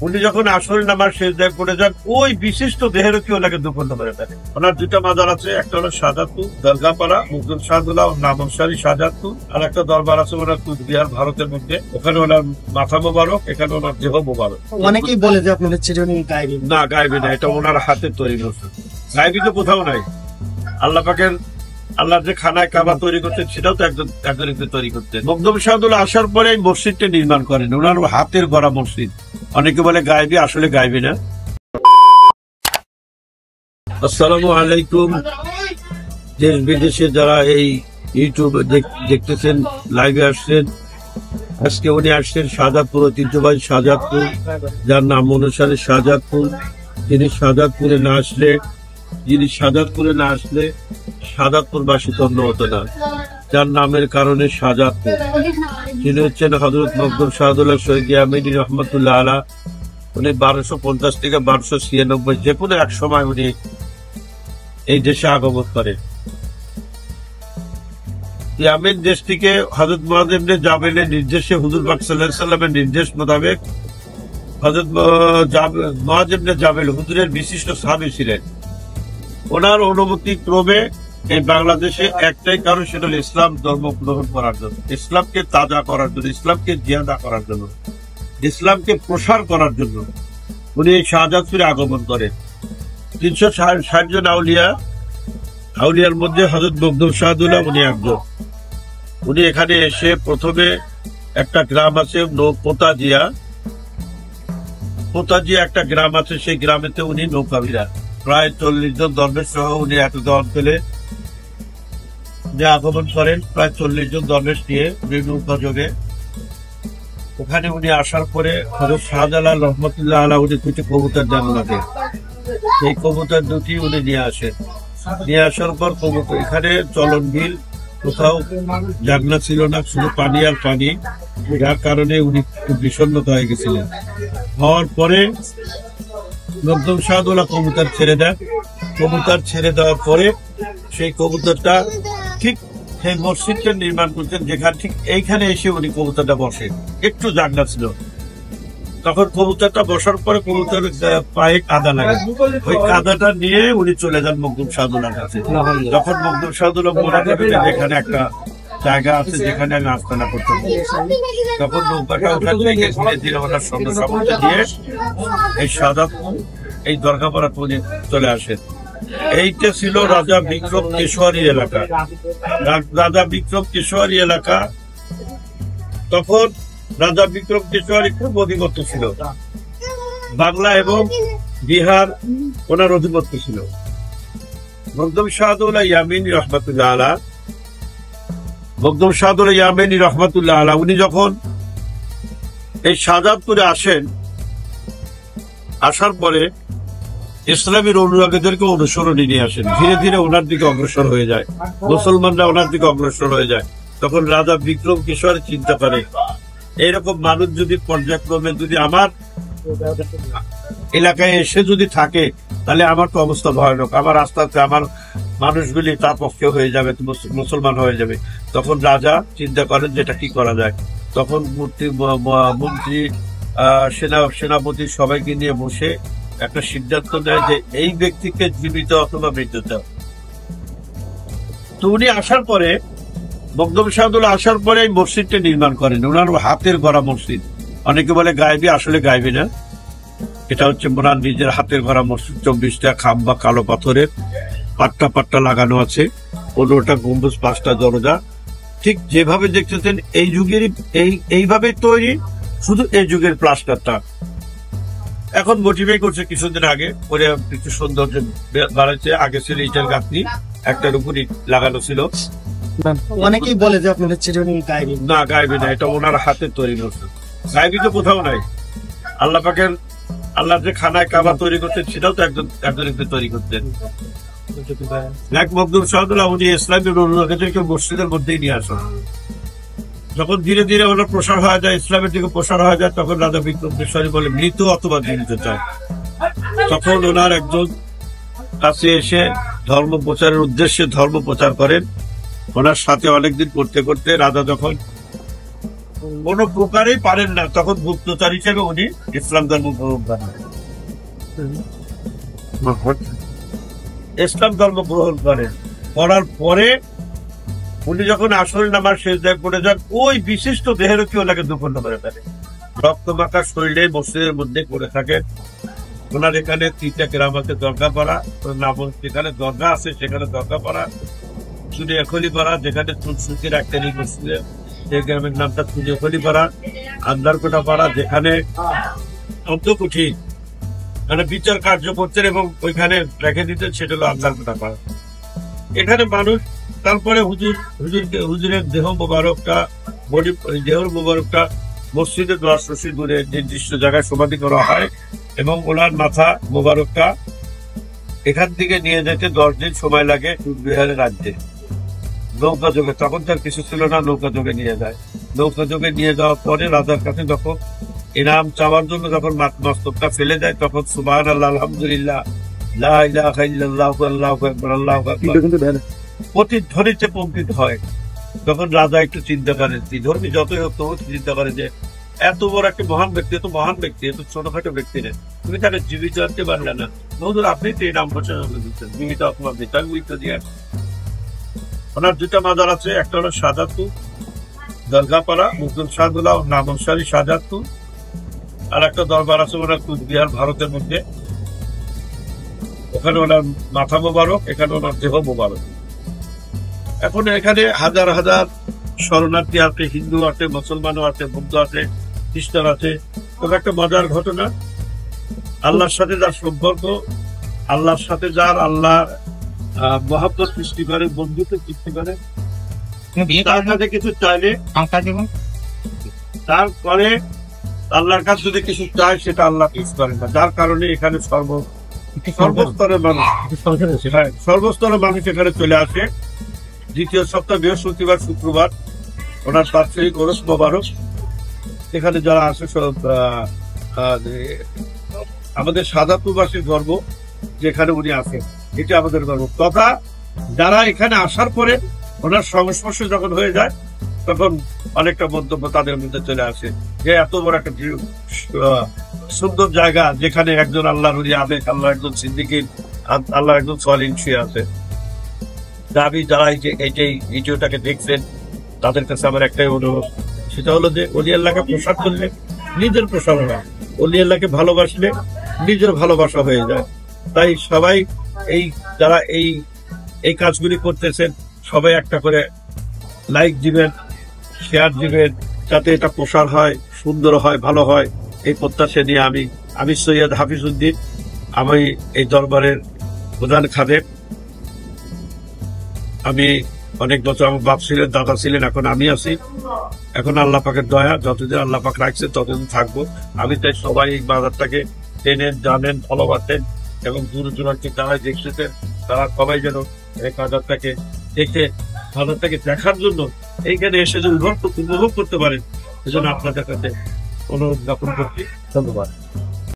উনি যখন আসল নামাজ সেজদায় পড়ে যান, ওই বিশিষ্ট দেহেরও ওনাকে দুপন্ন করে থাকে। ওনার দুইটা মাজার আছে, একটা হলো শাহজাদপুর দরগাপাড়া মুগদুম শাহদুল্লাহ নামশারি শাহজাদপুর, আর একটা দরবার আছে ওনার কুচবিহার ভারতের মধ্যে। ওখানে ওনার মাথা মোবারক, এখানে ওনার দেহ মোবারক। অনেকেই বলে যে আপনার হচ্ছে গায়েবী। না, গায়েবী না, এটা ওনার হাতের তৈরি করছে। গায়েবী তো কোথাও নাই। আল্লাহ পাকের আল্লাহ যে খানায় কাবা তৈরি করতেন সেটাও তো একজন তৈরি করতেন। মকদুম শাহদুল্লাহ আসার পরে এই মসজিদটা নির্মাণ করেন, ওনার হাতের গড়া মসজিদ। অনেকে বলে গায়েবী, আসলে গায়েবী না। আসসালামু আলাইকুম। দেশ বিদেশে যারা এই ইউটিউব দেখতেছেন, লাইভে আসছেন, আজকে উনি আসছেন শাহজাদপুর, ঐতিহ্যবাহী শাহজাদপুর, যার নাম অনুসারে শাহজাদপুর। যিনি শাহজাদপুরে না আসলে শাহজাদপুরবাসী তন্ন হতো না, যার নামের কারণে শাহজাদপুর। তিনি হচ্ছেন হযরত মকদুম শাহদুল্লাহ শহীদ ইয়ামিনী রহমতুল্লাহ আলাহ। উনি 1250 থেকে 1296, যে কোনো এক সময় উনি এই দেশে আগমন করেন। ইয়ামেন দেশ থেকে হযরত মুআয ইবনে জাবেলের নির্দেশে, হুজুর পাক সাল্লাল্লাহু আলাইহি ওয়াসাল্লামের নির্দেশ মোতাবেক হযরত মুআয ইবনে জাবেল হুজুরের বিশিষ্ট সাহাবী ছিলেন। ওনার অনুমতি ক্রমে এই বাংলাদেশে একটাই কারণ, সেটা হল ইসলাম ধর্ম গ্রহণ করার জন্য, ইসলামকে তাজা করার জন্য, ইসলামকে জিয়াদা করার জন্য, ইসলামকে প্রসার করার জন্য উনি এই শাহজাদপুরে আগমন করেন। 360 জন আউলিয়ার মধ্যে হযরত মকদুম শাহদুল্লাহ উনি একজন। উনি এখানে এসে প্রথমে একটা গ্রাম আছে পোতাজিয়া একটা গ্রাম আছে, সেই গ্রামেতে উনি নৌকাবিরা প্রায় 40 জন দরবেশ সহ উনি একটা অঞ্চলে যে আগমন করেন, প্রায় 40 জন দরবেশ নিয়ে নৌকা যোগে। ওখানে উনি আসার পরে হযরত শাহজালাল রহমতুল্লাহ আলাইহি উনি দুটি কবুতর দেন ওনাকে। সেই কবুতর দুটি উনি নিয়ে আসেন। নিয়ে আসার পর কবুতর এখানে চলন বিল, কোথাও জাগনা ছিল না, শুধু পানি আর পানি, যার কারণে উনি খুব বিষণ্ণতা হয়ে গেছিলেন। হওয়ার পরে মকদুম শাহদুল্লাহ কবুতর ছেড়ে দেন। কবুতর ছেড়ে দেওয়ার পরে সেই কবুতরটা ঠিক সেই মসজিদটা নির্মাণ করতেন, যেখানে ঠিক এইখানে এসে উনি কবুতরটা বসেন। একটু জাগনা ছিল, তখন কবুতরটা বসার পরে কবুতর পায়ে কাদা লাগে, ওই কাদাটা নিয়ে উনি চলে যান মকদুম শাহদুল্লাহর কাছে। যখন মকদুম শাহদুল্লাহ মনে করবেন যেখানে একটা জায়গা আছে যেখানে আমি আস্তানা করতে, তখন নৌকাটা ওখান থেকে ওনার সঙ্গে সামনে দিয়ে এই শাহজাদপুর এই দরগাপাড়া চলে আসেন। এইটা ছিল রাজা বিক্রম কেশওয়ারি এলাকা। তখন রাজা বিক্রম কেশওয়ারি খুব অধিপত্য ছিল, বাংলা এবং বিহার ওনার অধিপত্য ছিল। মকদুম শাহদুল্লাহ ইয়ামিনী রহমতুল্লাহ আলাহ উনি যখন এই শাহজাদপুরে আসেন, আসার পরে ইসলামের অনুরাগীদেরকে অনুসরণে নিয়ে আসেন। ধীরে ধীরে ওনার দিকে অগ্রসর হয়ে যায়, মুসলমানরা ওনার দিকে অগ্রসর হয়ে যায়। তখন রাজা বিক্রম কেশওয়ারি চিন্তা করে, এইরকম মানুষ যদি পর্যায়ক্রমে যদি আমার এলাকায় এসে যদি থাকে, তাহলে আমার তো অবস্থা ভয়ানক। আমার আস্তে আস্তে আমার মানুষগুলি তার পক্ষে হয়ে যাবে, মুসলমান হয়ে যাবে। তখন রাজা চিন্তা করেন যেটা কি করা যায়। তখন মন্ত্রী সেনাপতি সবাইকে নিয়ে বসে একটা সিদ্ধান্ত নেয় যে এই ব্যক্তিকে জীবিত অথবা মৃত্যুতে। তো উনি আসার পরে মকদুম শাহদুল্লাহ আসার পরে এই মসজিদটা নির্মাণ করেন, ওনার হাতের গড়া মসজিদ। অনেকে বলে গায়েবী, আসলে গায়েবী না, এটা হচ্ছে ওনার নিজের হাতের গড়া মসজিদ। 24টা খাম্বা কালো পাথরের, পাট্টা লাগানো আছে, 15টা গম্বুজ, 5টা দরজা। ঠিক যেভাবে দেখতেছেন এই যুগেরই এইভাবে তৈরি, শুধু এই যুগের প্লাস্টারটা এখন মোটিফাই করছে কিছুদিন আগে, ওরা একটু সৌন্দর্য বাড়াচ্ছে। আগে ছিল ইটের গাঁথনি, একটার উপরই লাগানো ছিল। অনেকেই বলে যে আপনার হচ্ছে গায়েবী। না, গায়েবী না, এটা ওনার হাতের তৈরি করছে। গায়েবী তো কোথাও নাই। আল্লাহ পাকের আল্লাহ যে খানায় কাবা তৈরি করতেন সেটাও তো একজন তৈরি করতেন। মকদুম শাহদুল্লাহ উনি ইসলামের অনুরাগীদেরকে মসজিদের মধ্যেই নিয়ে আসেন। যখন ধীরে ধীরে ওনার প্রসার হয়ে যায়, ইসলামের দিকে প্রসার হয়ে যায়, তখন রাজা বিক্রম কেশওয়ারি বলে মৃত অথবা জীবিত চায়। তখন ওনার একজন কাছে এসে ধর্ম প্রচারের উদ্দেশ্যে ধর্ম প্রচার করেন। ওনার সাথে অনেকদিন করতে করতে রাজা যখন কোনো প্রকারেই পারেন না, তখন গুপ্তচর হিসেবে উনি ইসলাম ধর্ম গ্রহণ করেন। ইসলাম ধর্ম গ্রহণ করেন, করার পরে উনি যখন আসল নামার সেজদায় পড়ে যান, ওই বিশিষ্ট দেহেরও কি ওনাকে দুঃখণ্ড করে ফেলে। রক্তমাখা শরীরে মসজিদের মধ্যে পড়ে থাকেন। ওনার এখানে 3টা গ্রাম আছে, দরগাপাড়া নাম, যেখানে দরগা আছে সেখানে দরগাপাড়া, চুনিয়াখলিপাড়া যেখানে চুনসুকি রাখতেন এই মসজিদে, সেই গ্রামের নামটা চুনিয়াখলিপাড়া। আন্দারকোটা পাড়া যেখানে অন্তকুঠি মানে বিচার কার্য করতেন এবং ওইখানে রেখে দিতেন, সেটা হলো আন্দারকোটা পাড়া। এখানে মানুষ তারপরে হুজুরের দেহ মোবারকটা মসজিদে 10 রশি দূরে নির্দিষ্ট জায়গায় সমাধি করা হয় এবং ওনার মাথা মোবারকটা এখান থেকে নিয়ে যেতে 10 দিন সময় লাগে কুচবিহারের রাজ্যে নৌকা যোগে। তখন তার কিছু ছিল না, নৌকা যোগে নিয়ে যায়। নৌকা যোগে নিয়ে যাওয়ার পরে রাজার কাছে যখন ইনাম চাওয়ার জন্য যখন মস্তকটা ফেলে দেয়, তখন সুবহানাল্লাহ, আলহামদুলিল্লাহ, লা ইলাহা ইল্লাল্লাহু আল্লাহু আকবার, আল্লাহু আকবার প্রতিধ্বনিতে পঙ্কিত হয়। তখন রাজা একটু চিন্তা করেন, ধর্মী যতই হোক তবু চিন্তা করে যে এত বড় একটা মহান ব্যক্তি, এত মহান ব্যক্তি, এত ছোটখাটো ব্যক্তি নেই, তুমি তাকে জীবিত আনতে পারলে না। বন্ধুরা, আপনি তো এই নাম ঘোষণা দিচ্ছেন, জীবিত আপনার দিতে আমি উইথ দিয়ে আসি। ওনার 2টা মাজার আছে, একটা হলো শাহজাদপুর দরগাপাড়া মুসলিম শাহদুল্লাহ নামসারি শাহজাদপুর, আর একটা দরবার আছে ওনার কুচবিহার ভারতের মধ্যে। ওখানে ওনার মাথা মোবারক, এখানে ওনার দেহ মোবারক। এখন এখানে হাজার হাজার শরণার্থী আছে, হিন্দু আছে, মুসলমানও আছে, বৌদ্ধ আছে, খ্রিস্টান আছে। তবে একটা মজার ঘটনা, আল্লাহর সাথে যার সম্পর্ক, আল্লাহর সাথে যার আল্লাহ মহাব্বত সৃষ্টি করে, বন্ধুত্ব সৃষ্টি করে, তার কাছে কিছু চাইলে তারপরে আল্লাহর কাছে যদি কিছু চায় সেটা আল্লাহ কিছু করে না। যার কারণে এখানে সর্বস্তরের মানুষ সর্বস্তরের মানুষ এখানে চলে আসে। 2য় সপ্তাহ বৃহস্পতিবার শুক্রবার ওনার বাৎসরিক ওরস মোবারক। এখানে যারা আসে সব আমাদের শাহজাদপুরবাসীর গর্ব যেখানে উনি আসেন, এটা আমাদের গর্ব। তথা যারা এখানে আসার পরে ওনার সংস্পর্শ যখন হয়ে যায়, তখন অনেকটা মন্তব্য তাদের মধ্যে চলে আসে যে এত বড় একটা সুন্দর জায়গা, যেখানে একজন আল্লাহর ওলি আবেগ, আল্লাহ একজন সিদ্দিকীর, আল্লাহ একজন সলিন শুয়ে আছে। দাবি যারা এইটাই ভিডিওটাকে দেখছেন তাদের কাছে আমার একটাই অনুরোধ, সেটা হলো যে ওলি আল্লাহকে প্রসাদ করলে নিজের প্রসাদ হয়, ওলি আল্লাহকে ভালোবাসলে নিজের ভালোবাসা হয়ে যায়। তাই সবাই যারা এই কাজগুলি করতেছেন, সবাই একটা করে লাইক দিবেন, শেয়ার দিবেন, যাতে এটা প্রসার হয়, সুন্দর হয়, ভালো হয়। এই প্রত্যাশা নিয়ে আমি সৈয়দ হাফিজউদ্দিন, আমি এই দরবারের প্রধান খাদেম। আমি অনেক বছর, আমার বাপ ছিলেন, দাদা ছিলেন, এখন আমি আছি। এখন আল্লাহ পাকের দয়া, যতদিন আল্লাহ পাক রাখছে ততদিন থাকবো। আমি তাই সবাই এই বাজারটাকে চেনেন, জানেন, ভালোবাসেন এবং দূর দূরান্তে যারা দেখতেছেন তারা সবাই যেন এই বাজারটাকে দেখে, বাজারটাকে দেখার জন্য এইখানে এসে যে উপভোগ করতে পারেন, সেজন্য আপনাদের কাছে অনুরোধ জ্ঞাপন করছি। ধন্যবাদ।